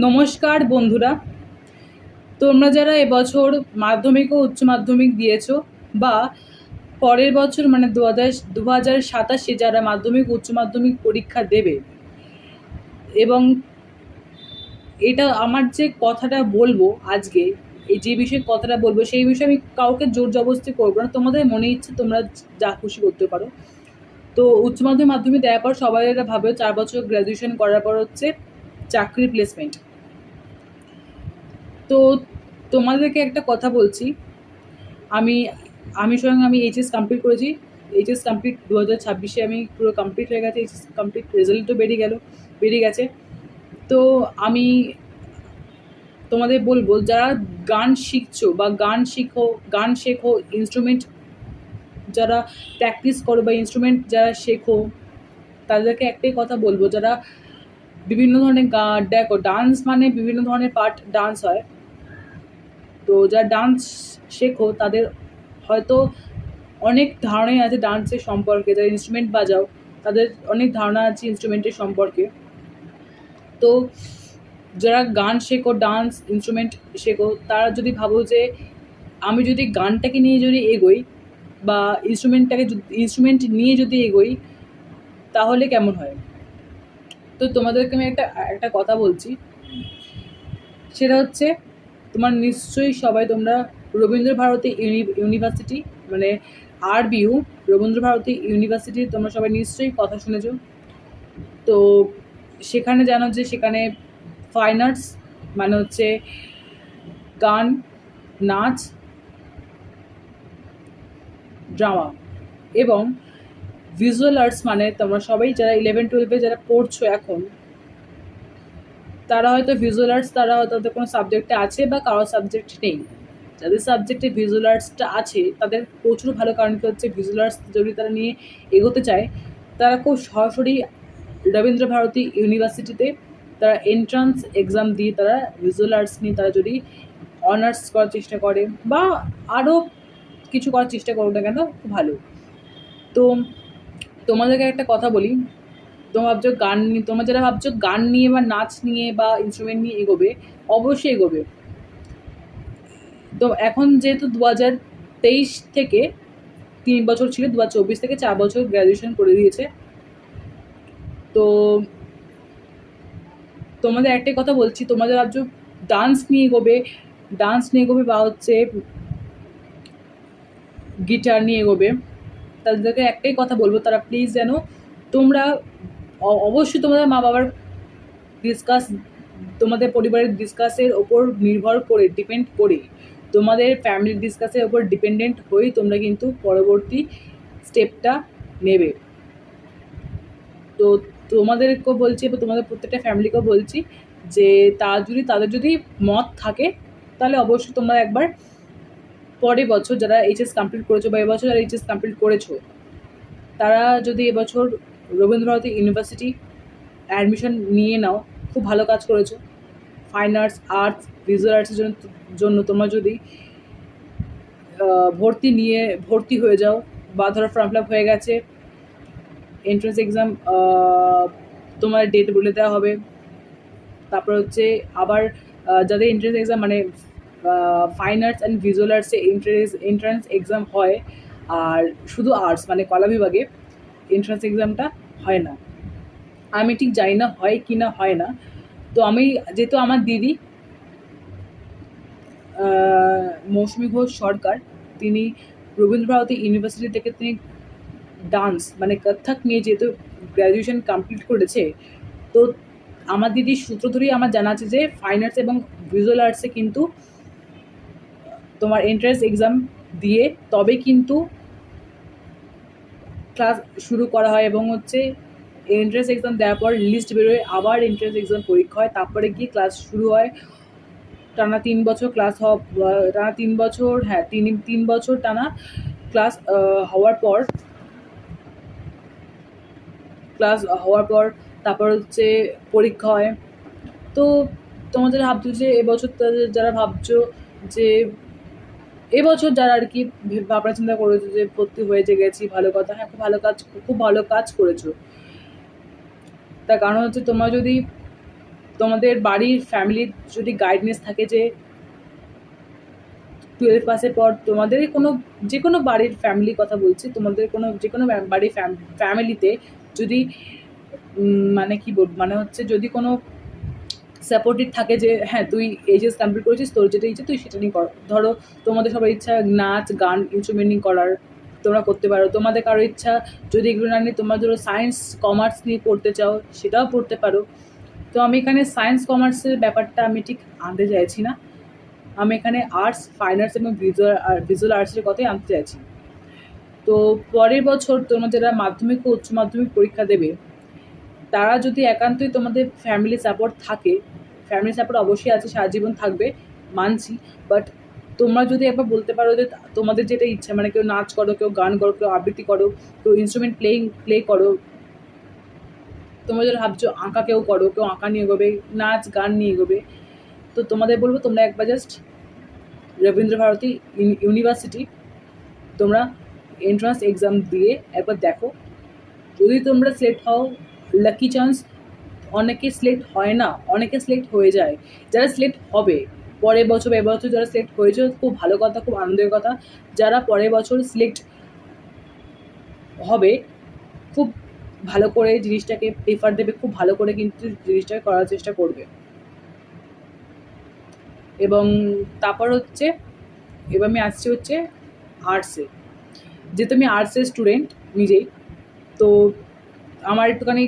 নমস্কার বন্ধুরা, তোমরা যারা এবছর মাধ্যমিক ও উচ্চ মাধ্যমিক দিয়েছো বা পরের বছর মানে 2027 যারা মাধ্যমিক উচ্চ মাধ্যমিক পরীক্ষা দেবে, এবং এটা আমার যে কথাটা বলবো আজকে, এই যে বিষয়ে কথাটা বলবো সেই বিষয়ে আমি কাউকে জোর জবরদস্তি করবো না, তোমাদের মনে ইচ্ছে তোমরা যা খুশি করতে পারো। তো উচ্চ মাধ্যমিক দেওয়ার পর সবাই এটা ভাবে 4 বছর গ্র্যাজুয়েশন করার পর হচ্ছে চাকরি প্লেসমেন্ট। তো তোমাদেরকে একটা কথা বলছি, আমি আমি স্বয়ং আমি এইচএস কমপ্লিট করেছি। এইচএস কমপ্লিট 2026 আমি পুরো কমপ্লিট হয়ে গেছে। এইচএস কমপ্লিট রেজাল্টও বেরিয়ে গেছে। তো আমি তোমাদের বলবো, যারা গান শিখছো বা গান শেখো, ইনস্ট্রুমেন্ট যারা প্র্যাকটিস করো বা ইনস্ট্রুমেন্ট যারা শেখো, তাদেরকে একটাই কথা বলবো, যারা বিভিন্ন ধরনের দেখো, ডান্স মানে বিভিন্ন ধরনের পার্ট ডান্স হয়। তো যারা ডান্স শেখো তাদের হয়তো অনেক ধারণাই আছে ডান্সের সম্পর্কে, যারা ইনস্ট্রুমেন্ট বাজাও তাদের অনেক ধারণা আছে ইনস্ট্রুমেন্টের সম্পর্কে। তো যারা গান শেখো, ডান্স ইনস্ট্রুমেন্ট শেখো, তারা যদি ভাবো যে আমি যদি গানটাকে নিয়ে যদি এগোই বা ইনস্ট্রুমেন্ট নিয়ে যদি এগোই তাহলে কেমন হয়। তো তোমাদেরকে আমি একটা কথা বলছি, সেটা হচ্ছে তোমার নিশ্চয়ই সবাই তোমরা রবীন্দ্রভারতী ইউনিভার্সিটি মানে RBU রবীন্দ্রভারতী ইউনিভার্সিটি তোমরা সবাই নিশ্চয়ই কথা শুনেছ। তো সেখানে জানো যে সেখানে ফাইন আর্টস মানে হচ্ছে গান, নাচ, ড্রামা, এবং ভিজুয়াল আর্টস মানে তোমরা সবাই যারা 11-12 যারা পড়ছো এখন, তারা হয়তো ভিজুয়াল আর্টস তারা হয়তো তাদের কোনো সাবজেক্টে আছে বা কারো সাবজেক্ট নেই। যাদের সাবজেক্টে ভিজুয়াল আর্টসটা আছে তাদের প্রচুর ভালো, কারণ কি হচ্ছে ভিজুয়াল আর্টস যদি তারা নিয়ে এগোতে চায়, তারা খুব সরাসরি রবীন্দ্রভারতী ইউনিভার্সিটিতে তারা এন্ট্রান্স এক্সাম দিয়ে তারা ভিজুয়াল আর্টস নিয়ে তারা যদি অনার্স করার চেষ্টা করে বা আরও কিছু করার চেষ্টা করো না কেন, খুব ভালো। তো তোমাদেরকে একটা কথা বলি, তোমরা যারা ভাবছো গান নিয়ে বা নাচ নিয়ে বা ইনস্ট্রুমেন্ট নিয়ে এগোবে, অবশ্যই এগোবে। তো এখন যেহেতু 2023 থেকে 3 বছর ছিল, 2024 থেকে 4 বছর গ্র্যাজুয়েশন করে দিয়েছে। তো তোমাদের একটাই কথা বলছি, তোমাদের ভাবছো ডান্স নিয়ে এগোবে বা হচ্ছে গিটার নিয়ে এগোবে, তাদেরকে একটাই কথা বলবো, তারা প্লিজ যেন তোমরা অবশ্যই তোমাদের মা বাবার তোমাদের পরিবারের ডিসকাসের ওপর নির্ভর করে, ডিপেন্ড করে, তোমাদের ফ্যামিলির ডিসকাসের ওপর ডিপেন্ডেন্ট হয়েই তোমরা কিন্তু পরবর্তী স্টেপটা নেবে। তো তোমাদেরকেও বলছি এবং তোমাদের প্রত্যেকটা ফ্যামিলিকেও বলছি যে তাদের যদি মত থাকে তাহলে অবশ্যই তোমরা একবার পরের বছর যারা এইচএস কমপ্লিট করেছো বা এবছর যারা এইচএস কমপ্লিট করেছো, তারা যদি এবছর রবীন্দ্রভারতী ইউনিভার্সিটি অ্যাডমিশন নিয়ে নাও, খুব ভালো কাজ করেছো। ফাইন আর্টস, ভিজুয়াল আর্টসের জন্য তোমরা যদি ভর্তি হয়ে যাও, বা ধরো ফর্ম ফিল আপ হয়ে গেছে, এন্ট্রান্স এক্সাম তোমার ডেট বলে দেওয়া হবে। তারপর হচ্ছে আবার যাদের এন্ট্রান্স এক্সাম মানে ফাইন আর্টস অ্যান্ড ভিজুয়াল আর্টসে এন্ট্রান্স এক্সাম হয়, আর শুধু আর্টস মানে কলা বিভাগে এন্ট্রান্স এক্সামটা হয় না। আমি ঠিক জানি না হয় কি না হয় না। তো যেহেতু আমার দিদি মৌসুমী ঘোষ সরকার, তিনি রবীন্দ্রভারতী ইউনিভার্সিটি থেকে তিনি ডান্স মানে কত্থক নিয়ে যেহেতু গ্র্যাজুয়েশন কমপ্লিট করেছে, তো আমার দিদির সূত্র ধরেই আমার জানা আছে যে ফাইন আর্টস এবং ভিজুয়াল আর্টসে কিন্তু তোমার এন্ট্রান্স এক্সাম দিয়ে তবে কিন্তু ক্লাস শুরু করা হয়, এবং হচ্ছে এন্ট্রান্স এক্সাম দেওয়ার পর লিস্ট বেরোয়, আবার এন্ট্রান্স এক্সাম পরীক্ষা হয়, তারপরে গিয়ে ক্লাস শুরু হয়। টানা 3 বছর ক্লাস টানা 3 বছর, হ্যাঁ 3 বছর টানা ক্লাস হওয়ার পর তারপর হচ্ছে পরীক্ষা হয়। তো তোমাদের ভাবছো যে যারা ভাবছো যে এবছর যারা আর কি ভাবনা চিন্তা করেছো যে ভর্তি হয়ে গেছি, ভালো কথা, হ্যাঁ খুব ভালো কাজ করেছো। তার কারণ হচ্ছে তোমাদের বাড়ির ফ্যামিলির যদি গাইডনেস থাকে যে 12 পাসের পর তোমাদের যে কোনো বাড়ির ফ্যামিলির কথা বলছি, তোমাদের যে কোনো বাড়ির ফ্যামিলিতে যদি মানে কি বলবো, মানে হচ্ছে যদি কোনো সাপোর্টেড থাকে যে হ্যাঁ তুই এইচএস কমপ্লিট করেছিস, তোর যেটা ইচ্ছে তুই সেটা নিয়ে কর। ধরো তোমাদের সবার ইচ্ছা নাচ গান ইনস্ট্রুমেন্টিং করার, তোমরা করতে পারো। তোমাদের কারো ইচ্ছা যদি এগুলো না নিয়ে তোমরা ধরো সায়েন্স কমার্স নিয়ে পড়তে চাও, সেটাও পড়তে পারো। তো আমি এখানে সায়েন্স কমার্সের ব্যাপারটা আমি ঠিক আনতে চাইছি না, আমি এখানে আর্টস, ফাইন আর্টস এবং ভিজুয়াল আর্টসের কথাই আনতে চাইছি। তো পরের বছর তোমরা যারা মাধ্যমিক ও উচ্চ মাধ্যমিক পরীক্ষা দেবে, তারা যদি একান্তই তোমাদের ফ্যামিলি সাপোর্ট থাকে, ফ্যামিলি সাপোর্ট অবশ্যই আছে, সারা জীবন থাকবে মানছি, বাট তোমরা যদি একবার বলতে পারো যে তোমাদের যেটা ইচ্ছা, মানে কেউ নাচ করো, কেউ গান করো, কেউ আবৃত্তি করো, কেউ ইনস্ট্রুমেন্ট প্লে করো, তোমরা যদি ভাবছো আঁকা কেউ করো, কেউ আঁকা নিয়ে এগোবে, নাচ গান নিয়ে এগোবে, তো তোমাদের বলবো তোমরা একবার জাস্ট রবীন্দ্রভারতী ইউনিভার্সিটি তোমরা এন্ট্রান্স এক্সাম দিয়ে একবার দেখো। যদি তোমরা সিলেক্ট হও, লাকি চান্স, অনেকে সিলেক্ট হয় না, অনেকে সিলেক্ট হয়ে যায়। যারা সিলেক্ট হবে পরের বছর, এবছর যারা সিলেক্ট হয়েছে খুব ভালো কথা, খুব আনন্দের কথা। যারা পরের বছর সিলেক্ট হবে খুব ভালো করে জিনিসটাকে প্রেফার দেবে, খুব ভালো করে কিন্তু জিনিসটাকে করার চেষ্টা করবে। এবং তারপর হচ্ছে এবার আমি আসছি হচ্ছে আর্টসে, যেহেতু আমি আর্টসের স্টুডেন্ট নিজেই, তো আমার একটুখানি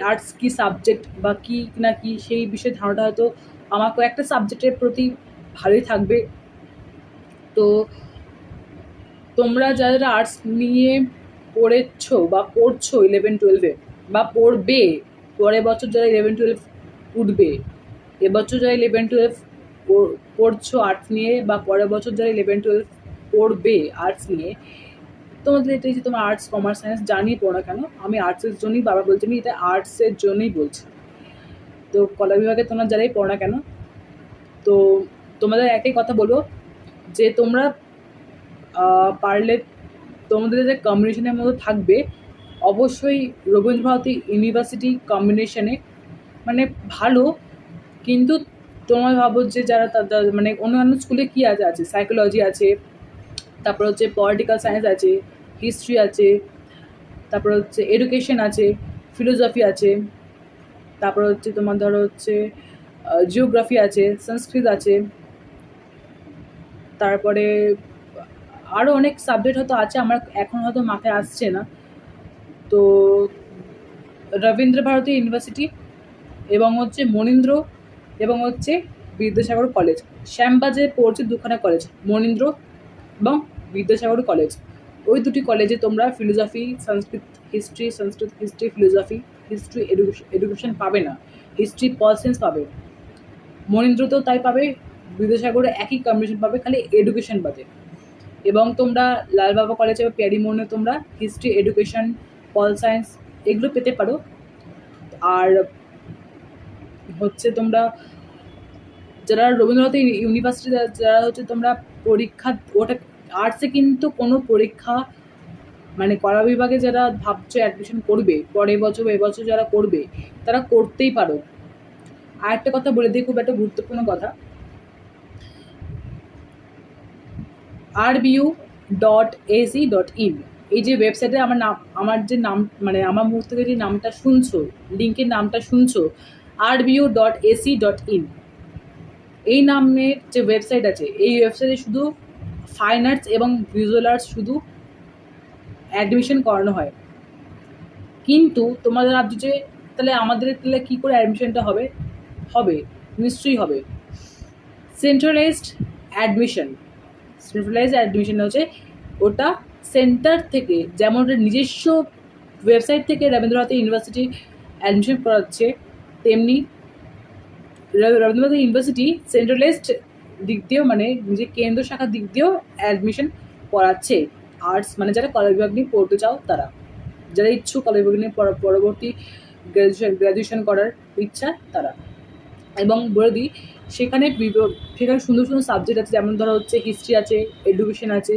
আর্টস কী সাবজেক্ট বা কী না কি সেই বিষয়ে ধারণাটা হয়তো আমার কয়েকটা সাবজেক্টের প্রতি ভালোই থাকবে। তো তোমরা যারা আর্টস নিয়ে পড়েছো বা পড়ছো 11-12-এ বা পড়বে, পরের বছর যারা 11-12 উঠবে, এবছর যারা 11-12 পড়ছো আর্টস নিয়ে বা পরের বছর যারা 11-12 পড়বে আর্টস নিয়ে, তোমাদের এটা যে তোমার আর্টস কমার্স সায়েন্স জানিয়ে পড়ো না কেন, আমি আর্টসের জন্যই বারবার বলছি, আমি এটা আর্টসের জন্যই বলছি। তো কলা বিভাগে তোমরা যারাই পড়ো না কেন, তো তোমাদের একই কথা বলবো যে তোমরা পারলে তোমাদের যে কম্বিনেশনের মধ্যে থাকবে অবশ্যই রবীন্দ্রভারতী ইউনিভার্সিটি কম্বিনেশনে, মানে ভালো, কিন্তু তোমরা ভাবো যে যারা তাদের মানে অন্যান্য স্কুলে কী আছে সাইকোলজি আছে, তারপর হচ্ছে পলিটিক্যাল সায়েন্স আছে, হিস্ট্রি আছে, তারপর হচ্ছে এডুকেশন আছে, ফিলোসফি আছে, তারপর হচ্ছে তোমার ধরো হচ্ছে জিওগ্রাফি আছে, সংস্কৃত আছে, তারপরে আরও অনেক সাবজেক্ট হয়তো আছে, আমার এখন হয়তো মাথায় আসছে না। তো রবীন্দ্রভারতী ইউনিভার্সিটি এবং হচ্ছে মনীন্দ্র এবং হচ্ছে বিদ্যাসাগর কলেজ, শ্যামবাজে পড়ছে দুখানা কলেজ, মনীন্দ্র এবং বিদ্যাসাগর কলেজ। ওই দুটি কলেজে তোমরা ফিলোসফি, সংস্কৃত হিস্ট্রি ফিলোসফি, হিস্ট্রি এডুকেশন পাবে না, হিস্ট্রি পল সায়েন্স পাবে, মনীন্দ্রতেও তাই পাবে, বিদ্যাসাগরে একই কম্বিনেশন পাবে, খালি এডুকেশন বাদে। এবং তোমরা লালবাবা কলেজে বা প্যারিমোহনে তোমরা হিস্ট্রি, এডুকেশন, পল সায়েন্স এগুলো পেতে পারো। আর হচ্ছে তোমরা যারা রবীন্দ্রনাথ ইউনিভার্সিটি যারা হচ্ছে তোমরা পরীক্ষা, ওটা আর্টসে কিন্তু কোনো পরীক্ষা মানে কলা বিভাগে যারা ভাবছো অ্যাডমিশন করবে পরের বছর এবছর যারা করবে তারা করতেই পারো। আর একটা কথা বলে দিই, খুব একটা গুরুত্বপূর্ণ কথা, rbu.ac.in এই যে ওয়েবসাইটে আমার যে নাম মানে আমার মুখ থেকে যে নামটা শুনছো, লিঙ্কের নামটা শুনছো, rbu.ac.in, এই নামের যে ওয়েবসাইট আছে, এই ওয়েবসাইটে শুধু ফাইন আর্টস এবং ভিজুয়াল আর্টস শুধু অ্যাডমিশন করানো হয়। কিন্তু তোমাদের ভাবছো যে তাহলে আমাদের তাহলে কী করে অ্যাডমিশনটা হবে, হবে নিশ্চয়ই হবে। সেন্ট্রালাইজড অ্যাডমিশন হচ্ছে ওটা সেন্টার থেকে, যেমন ওটা নিজস্ব ওয়েবসাইট থেকে রবীন্দ্রনাথ ইউনিভার্সিটি অ্যাডমিশন করাচ্ছে, তেমনি রবীন্দ্রনাথ ইউনিভার্সিটি সেন্ট্রালাইজড দিক দিয়েও মানে নিজের কেন্দ্র শাখার দিক দিয়েও অ্যাডমিশন করাচ্ছে আর্টস, মানে যারা কলা বিভাগ নিয়ে পড়তে চাও তারা, যারা ইচ্ছুক কলা বিভাগ নিয়ে পরবর্তী গ্র্যাজুয়েশন করার ইচ্ছা তারা। এবং বলে দিই সেখানে সুন্দর সুন্দর সাবজেক্ট আছে, যেমন ধরো হচ্ছে হিস্ট্রি আছে, এডুকেশন আছে,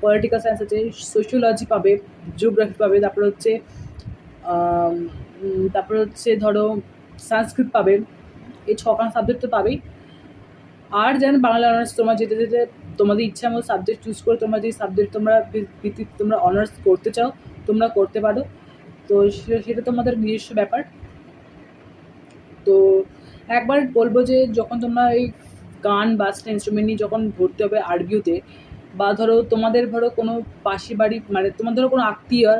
পলিটিক্যাল সায়েন্স আছে, সোশিওলজি পাবে, জিওগ্রাফি পাবে, তারপরে হচ্ছে ধরো সংস্কৃত পাবে, এই ছখানা সাবজেক্ট তো পাবেই। আর যেন বাংলা অনার্স তোমার যেতে যেতে তোমাদের ইচ্ছা মতো সাবজেক্ট চুজ করে তোমরা যে সাবজেক্ট তোমরা অনার্স করতে চাও তোমরা করতে পারো। তো সেটা তোমাদের নিজস্ব ব্যাপার। তো একবার বলবো যে যখন তোমরা এই গান বাজনা ইনস্ট্রুমেন্ট নিয়ে যখন ভর্তি হবে আরবিউতে, বা ধরো কোনো পাশি বাড়ি মানে তোমার ধরো কোনো আত্মীয়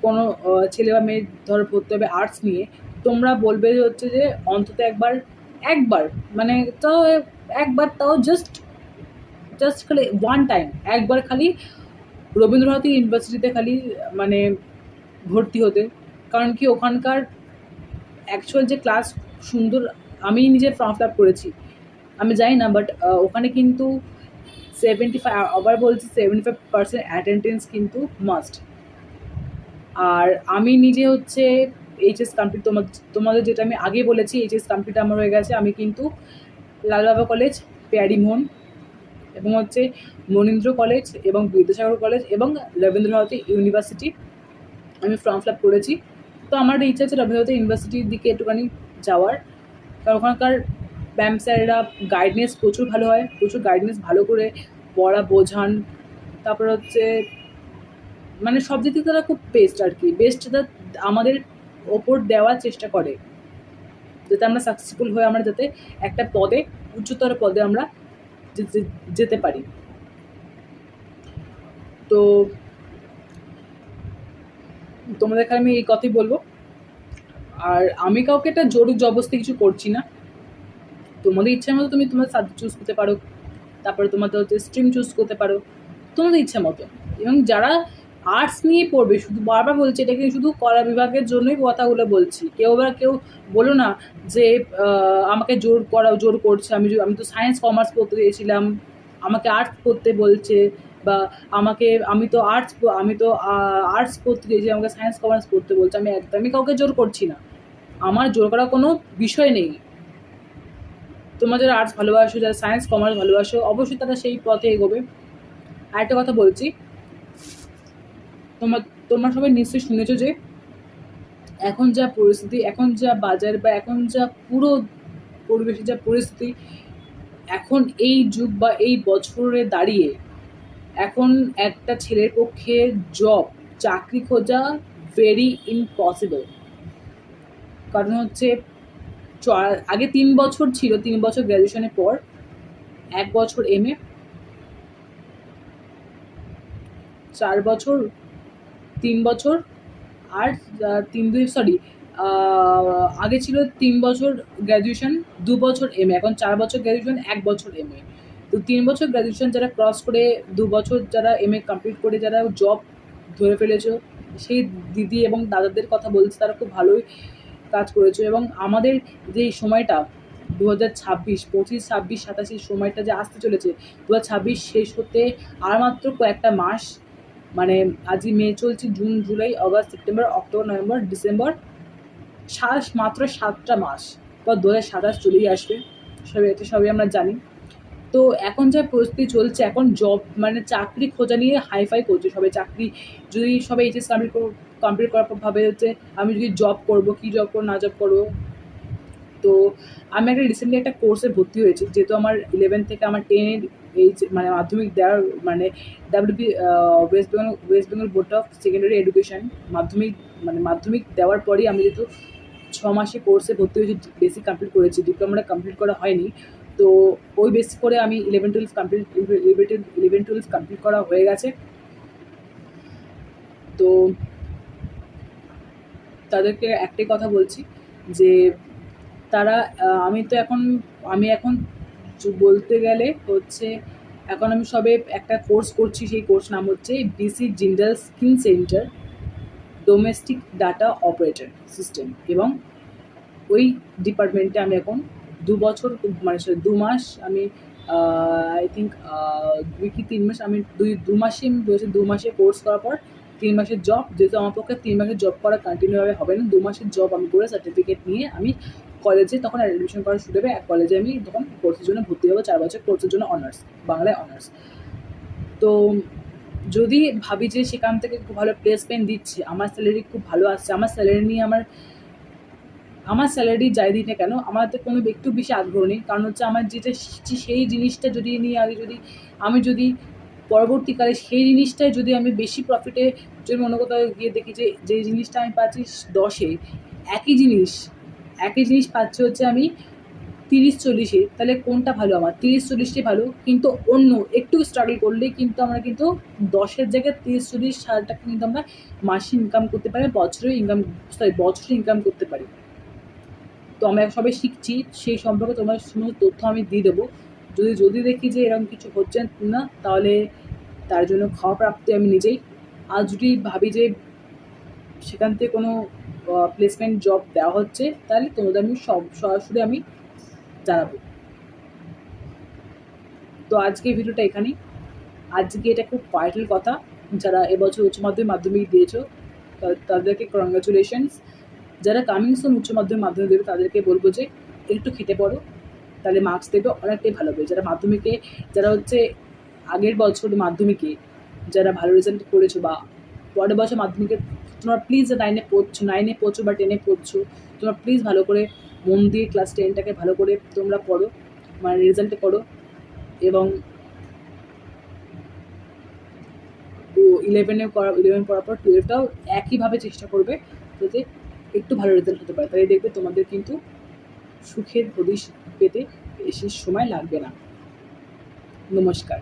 কোনো ছেলে বা মেয়ে ধরো ভর্তি হবে আর্টস নিয়ে, তোমরা বলবে হচ্ছে যে অন্তত একবার মানে তাও তাও জাস্ট খালি ওয়ান টাইম একবার খালি রবীন্দ্রনাথ ইউনিভার্সিটিতে খালি মানে ভর্তি হতে। কারণ কি ওখানকার অ্যাকচুয়াল যে ক্লাস সুন্দর, আমি নিজে ফর্ম ফিল আপ করেছি, আমি জানি না, বাট ওখানে কিন্তু 75% অ্যাটেন্ডেন্স কিন্তু মাস্ট। আর আমি নিজে হচ্ছে এইচএস কমপ্লিট, তোমাদের যেটা আমি আগে বলেছি এইচএস কমপ্লিট আমার হয়ে গেছে। আমি কিন্তু লালবাবা কলেজ, প্যারিমোহন এবং হচ্ছে মনীন্দ্র কলেজ এবং বিদ্যাসাগর কলেজ এবং রবীন্দ্রভারতী ইউনিভার্সিটি আমি ফর্ম ফিল আপ করেছি। তো আমার ইচ্ছা আছে রবীন্দ্রভারতী ইউনিভার্সিটির দিকে একটুখানি যাওয়ার, কারণ ওখানকার ম্যাম স্যারেরা গাইডনেস প্রচুর ভালো হয়, প্রচুর গাইডনেস ভালো করে পড়া বোঝান। তারপর হচ্ছে মানে সব দিক থেকে তারা খুব বেস্ট আর কি, বেস্টটা আমাদের ওপর দেওয়ার চেষ্টা করে যাতে আমরা সাকসেসফুল হয়ে আমরা যাতে একটা পদে উচ্চতর পদে আমরা যেতে পারি। তো তোমাদের আমি এই কথাই বলবো। আর আমি কাউকে একটা জোর জবরদস্তি কিছু করছি না, তোমাদের ইচ্ছা মতো তুমি তোমার সাবজেক্ট চুজ করতে পারো, তারপরে তোমাদের হচ্ছে স্ট্রিম চুজ করতে পারো তোমাদের ইচ্ছা মতো। এবং যারা আর্টস নিয়ে পড়বে, শুধু বারবার বলছি এটা কিন্তু শুধু কলা বিভাগের জন্যই কথাগুলো বলছি, কেউ বলো না যে আমাকে জোর করছে, আমি তো সায়েন্স কমার্স পড়তে চেয়েছিলাম আমাকে আর্টস পড়তে বলছে, বা আমি তো আর্টস পড়তে চেয়েছি আমাকে সায়েন্স কমার্স পড়তে বলছে। আমি একদমই কাউকে জোর করছি না, আমার জোর করার কোনো বিষয় নেই। তোমরা যারা আর্টস ভালোবাসো, যারা সায়েন্স কমার্স ভালোবাসো, অবশ্যই তারা সেই পথে এগোবে। আরেকটা কথা বলছি, তোমরা সবাই নিশ্চয়ই শুনেছো যে এখন যা পরিস্থিতি, এখন যা বাজার বা এখন যা পুরো পরিবেশের যা পরিস্থিতি, এখন এই যুগ বা এই বছরে দাঁড়িয়ে এখন একটা ছেলের পক্ষে চাকরি খোঁজা ভেরি ইম্পসিবল। কারণ হচ্ছে আগে 3 বছর ছিল, 3 বছর গ্র্যাজুয়েশনের পর 1 বছর MA, 4 বছর 3 বছর আর 3 আগে ছিল 3 বছর গ্র্যাজুয়েশন 2 বছর MA, এখন 4 বছর গ্র্যাজুয়েশন 1 বছর MA। তো 3 বছর গ্র্যাজুয়েশন যারা ক্রস করে 2 বছর যারা MA কমপ্লিট করে যারা জব ধরে ফেলেছো, সেই দিদি এবং দাদাদের কথা বলছি, তারা খুব ভালোই কাজ করেছো। এবং আমাদের যে সময়টা 2026, 25, 26, 27 সময়টা যে আসতে চলেছে, 2026 শেষ হতে আর মাত্র কয়েকটা মাস, মানে আজকে মে চলছে, June July August September October November December, মাত্র 7টা মাস বা 2027 চলেই আসবে, সবই আমরা জানি। তো এখন যা পরিস্থিতি চলছে, এখন জব মানে চাকরি খোঁজা নিয়ে হাইফাই করছে সবাই। চাকরি যদি সবাই এইচএস কমপ্লিট করার পর ভাবে হচ্ছে আমি যদি জব করবো, কি জব করবো না জব করবো। তো আমি রিসেন্টলি একটা কোর্সে ভর্তি হয়েছি, যেহেতু আমার 11 থেকে আমার 10-এর মানে মাধ্যমিক দেওয়ার মানে WB West Bengal board of secondary education মাধ্যমিক দেওয়ার পরেই আমি যেহেতু 6 মাসে কোর্সে ভর্তি হয়েছি, বেসিক কমপ্লিট করেছি, ডিপ্লোমাটা কমপ্লিট করা হয়নি। তো ওই বেসিক করে আমি 11-12 কমপ্লিট করা হয়ে গেছে। তো তাদেরকে একটাই কথা বলছি যে তারা আমি এখন বলতে গেলে হচ্ছে এখন আমি সবে একটা কোর্স করছি, সেই কোর্স নাম হচ্ছে BC Jindal skill centre domestic data operator system. এবং ওই ডিপার্টমেন্টে আমি এখন 2 মাস আমি আই থিঙ্ক 2 কি 3 মাস আমি 2 মাসে কোর্স করার পর 3 মাসের জব, যেহেতু আমার পক্ষে 3 মাসের জব করা কন্টিনিউভাবে হবে না, 2 মাসের জব আমি করে সার্টিফিকেট নিয়ে আমি কলেজে তখন অ্যাডমিশন করা শুরু হবে। এক কলেজে আমি তখন কোর্সের জন্য ভর্তি হবো, 4 বছর কোর্সের জন্য অনার্স, বাংলায় অনার্স। তো যদি ভাবি যে সেখান থেকে খুব ভালো প্লেসমেন্ট দিচ্ছে, আমার স্যালারি খুব ভালো আসছে, আমার স্যালারি নিয়ে আমার আমার স্যালারি যাই দিই না কেন, আমার তো কোনো একটু বেশি আগ্রহ নেই। কারণ হচ্ছে আমার যেটা শিখছি সেই জিনিসটা যদি নিয়ে আগে যদি আমি যদি পরবর্তীকালে সেই জিনিসটাই যদি আমি বেশি প্রফিটে যদি অন্য কোথাও গিয়ে দেখি যে যে জিনিসটা আমি পাচ্ছি 10-এ, একই জিনিস পাচ্ছি হচ্ছে আমি 30-40-এ, তাহলে কোনটা ভালো? আমার 30-40টাই ভালো। কিন্তু অন্য একটু স্ট্রাগল করলেই কিন্তু আমরা কিন্তু 10-এর জায়গায় 30-40 হাজার টাকা কিন্তু আমরা মাসে ইনকাম করতে পারি, বছরে ইনকাম করতে পারি। তো আমরা সবাই শিখছি, সেই সম্পর্কে তোমার সমস্ত তথ্য আমি দিয়ে দেবো। যদি দেখি যে এরকম কিছু হচ্ছে না, তাহলে তার জন্য খাওয়া প্রাপ্তি আমি নিজেই। আর যদি ভাবি যে সেখান থেকে কোনো প্লেসমেন্ট জব দেওয়া হচ্ছে, তাহলে তোমাদের আমি সরাসরি আমি জানাবো। তো আজকে ভিডিওটা এখানেই। আজকে এটা খুব ভাইটাল কথা, যারা এবছর মাধ্যমিক দিয়েছো তাদেরকে কংগ্রাচুলেশনস। যারা কামিং সুন মাধ্যমিক দেবে তাদেরকে বলবো যে একটু খেটে পড়ো, তাহলে মার্কস দেবে অনেকটাই ভালো হবে। যারা হচ্ছে আগের বছর মাধ্যমিকে যারা ভালো রেজাল্ট করেছো বা পরের বছর মাধ্যমিকে, তোমরা প্লিজ 9-এ পড়ছো বা 10-এ পড়ছো, তোমরা প্লিজ ভালো করে মন দিয়ে ক্লাস 10টাকে ভালো করে তোমরা পড়ো, মানে রেজাল্টে পড়ো। এবং 11 পড়ার পর 12টাও একইভাবে চেষ্টা করবে যাতে একটু ভালো রেজাল্ট হতে পারে। তাই দেখবে তোমাদের কিন্তু সুখের হদিশ পেতে বেশি সময় লাগবে না। নমস্কার।